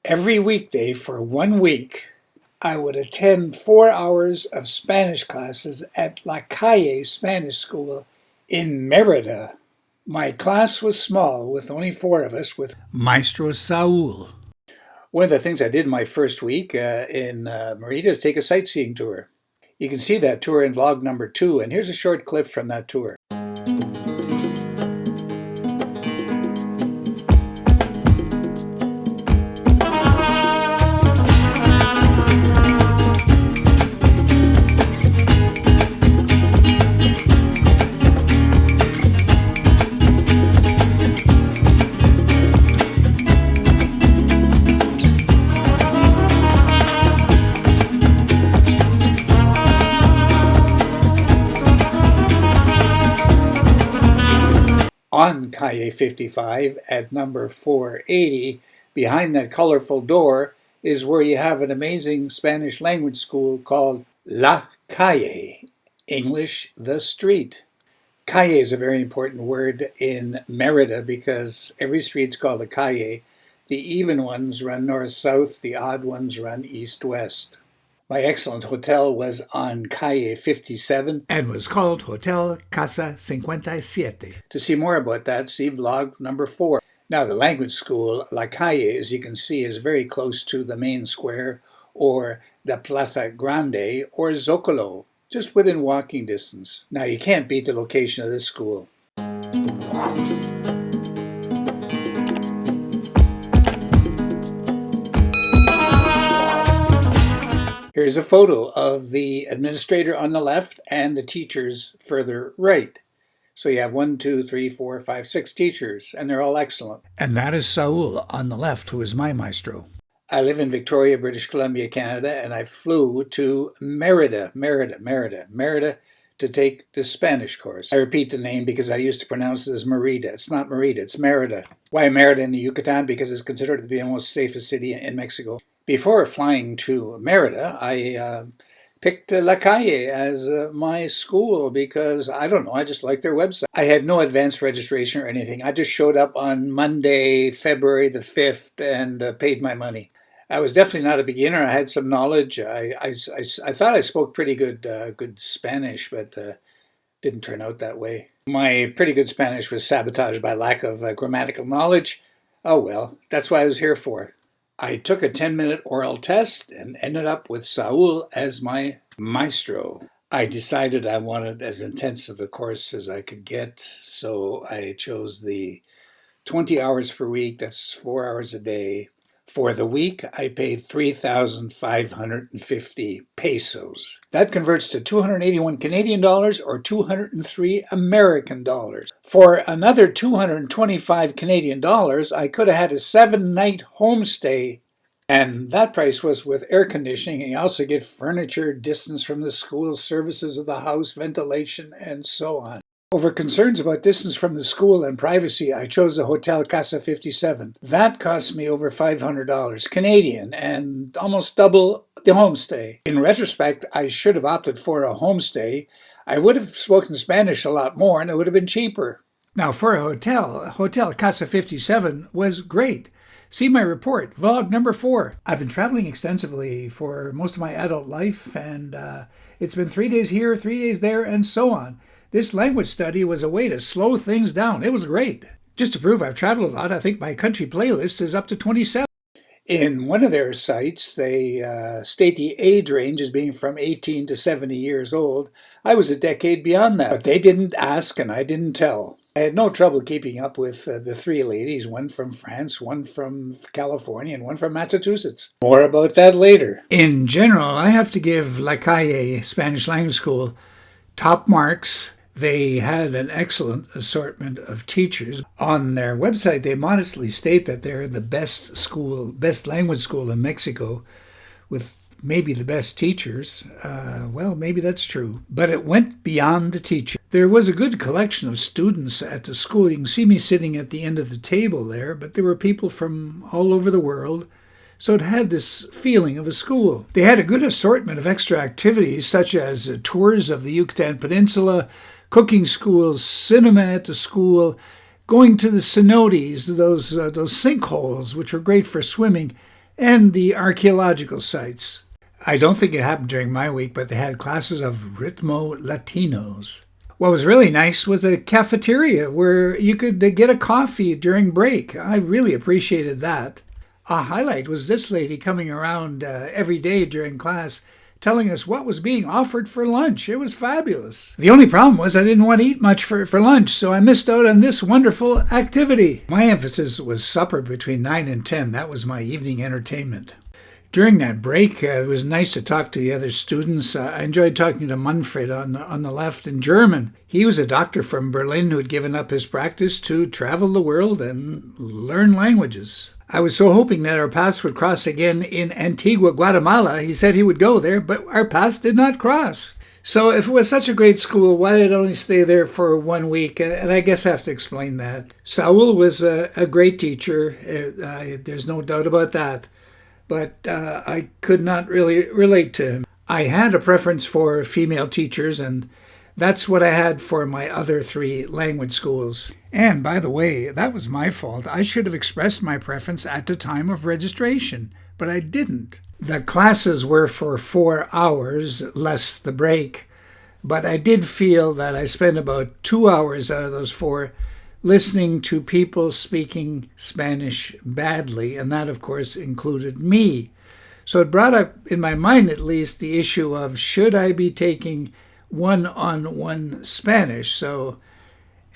Every weekday for 1 week, I would attend 4 hours of Spanish classes at La Calle Spanish School in Merida. My class was small, with only 4 of us, with Maestro Saul. One of the things I did my first week in Merida is take a sightseeing tour. You can see that tour in vlog number 2, and here's a short clip from that tour. On Calle 55 at number 480, behind that colorful door, is where you have an amazing Spanish language school called La Calle, English, the street. Calle is a very important word in Merida because every street's called a calle. The even ones run north-south, the odd ones run east-west. My excellent hotel was on Calle 57 and was called Hotel Casa 57. To see more about that, see vlog number 4. Now, the language school, La Calle, as you can see, is very close to the main square, or the Plaza Grande, or Zocalo, just within walking distance. Now, you can't beat the location of this school. Here's a photo of the administrator on the left and the teachers further right. So you have 1, 2, 3, 4, 5, 6 teachers, and they're all excellent. And that is Saul on the left, who is my maestro. I live in Victoria, British Columbia, Canada, and I flew to Merida to take the Spanish course. I repeat the name because I used to pronounce it as Merida. It's not Merida, it's Merida. Why Merida in the Yucatan? Because it's considered to be the most safest city in Mexico. Before flying to Merida, I picked La Calle as my school because, I don't know, I just liked their website. I had no advanced registration or anything. I just showed up on Monday, February the 5th, and paid my money. I was definitely not a beginner. I had some knowledge. I thought I spoke pretty good Spanish, but didn't turn out that way. My pretty good Spanish was sabotaged by lack of grammatical knowledge. Oh well, that's what I was here for. I took a 10-minute oral test and ended up with Saul as my maestro. I decided I wanted as intensive a course as I could get, so I chose the 20 hours per week, that's 4 hours a day. For the week, I paid 3,550 pesos. That converts to 281 Canadian dollars or 203 American dollars. For another 225 Canadian dollars, I could have had a 7-night homestay, and that price was with air conditioning. And you also get furniture, distance from the school, services of the house, ventilation, and so on. Over concerns about distance from the school and privacy, I chose the Hotel Casa 57. That cost me over $500 Canadian and almost double the homestay. In retrospect, I should have opted for a homestay. I would have spoken Spanish a lot more and it would have been cheaper. Now for a Hotel Casa 57 was great. See my report, vlog number 4. I've been traveling extensively for most of my adult life, and it's been 3 days here, 3 days there, and so on. This language study was a way to slow things down. It was great. Just to prove I've traveled a lot, I think my country playlist is up to 27. In one of their sites, they state the age range as being from 18 to 70 years old. I was a decade beyond that, but they didn't ask and I didn't tell. I had no trouble keeping up with the 3 ladies, one from France, one from California, and one from Massachusetts. More about that later. In general, I have to give La Calle Spanish Language School top marks. They had an excellent assortment of teachers. On their website, they modestly state that they're the best language school in Mexico, with maybe the best teachers. Well, maybe that's true. But it went beyond the teacher. There was a good collection of students at the school. You can see me sitting at the end of the table there, but there were people from all over the world. So it had this feeling of a school. They had a good assortment of extra activities, such as tours of the Yucatan Peninsula, cooking schools, cinema at the school, going to the cenotes, those sinkholes, which were great for swimming, and the archaeological sites. I don't think it happened during my week, but they had classes of Ritmo Latinos. What was really nice was a cafeteria where you could get a coffee during break. I really appreciated that. A highlight was this lady coming around every day during class telling us what was being offered for lunch. It was fabulous. The only problem was I didn't want to eat much for lunch, so I missed out on this wonderful activity. My emphasis was supper between 9 and 10. That was my evening entertainment. During that break, it was nice to talk to the other students. I enjoyed talking to Manfred on the left in German. He was a doctor from Berlin who had given up his practice to travel the world and learn languages. I was so hoping that our paths would cross again in Antigua, Guatemala. He said he would go there, but our paths did not cross. So if it was such a great school, why did I only stay there for 1 week? And I guess I have to explain that. Saul was a great teacher. There's no doubt about that. But I could not really relate to him. I had a preference for female teachers, and that's what I had for my other 3 language schools. And by the way, that was my fault. I should have expressed my preference at the time of registration, but I didn't. The classes were for 4 hours, less the break, but I did feel that I spent about 2 hours out of those 4 listening to people speaking Spanish badly, and that, of course, included me. So it brought up, in my mind at least, the issue of should I be taking one-on-one Spanish? So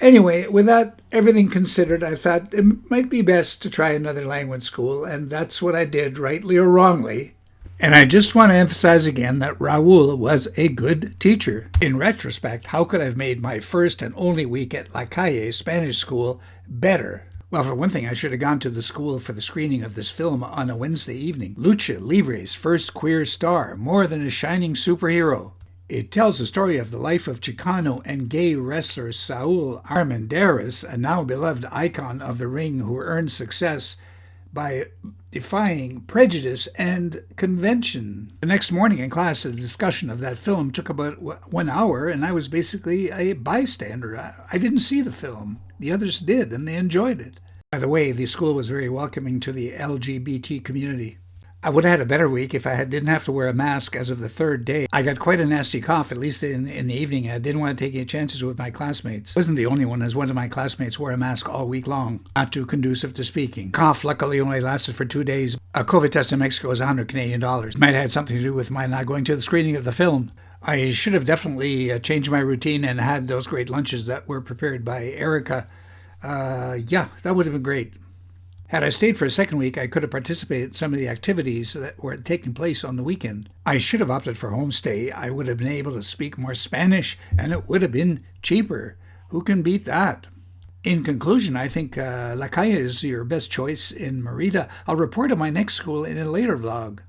anyway, with that everything considered, I thought it might be best to try another language school, and that's what I did, rightly or wrongly. And I just want to emphasize again that Raul was a good teacher. In retrospect, how could I have made my first and only week at La Calle Spanish School better? Well, for one thing, I should have gone to the school for the screening of this film on a Wednesday evening. Lucha Libre's first queer star, more than a shining superhero. It tells the story of the life of Chicano and gay wrestler Saul Armendariz, a now beloved icon of the ring who earned success by defying prejudice and convention. The next morning in class, a discussion of that film took about 1 hour, and I was basically a bystander. I didn't see the film. The others did, and they enjoyed it. By the way, the school was very welcoming to the LGBT community. I would have had a better week if I didn't have to wear a mask as of the 3rd day. I got quite a nasty cough, at least in the evening. I didn't want to take any chances with my classmates. I wasn't the only one, as one of my classmates wore a mask all week long, not too conducive to speaking. Cough luckily only lasted for 2 days. A COVID test in Mexico is $100 Canadian. Might have had something to do with my not going to the screening of the film. I should have definitely changed my routine and had those great lunches that were prepared by Erica. That would have been great. Had I stayed for a second week, I could have participated in some of the activities that were taking place on the weekend. I should have opted for homestay. I would have been able to speak more Spanish, and it would have been cheaper. Who can beat that? In conclusion, I think La Calle is your best choice in Merida. I'll report on my next school in a later vlog.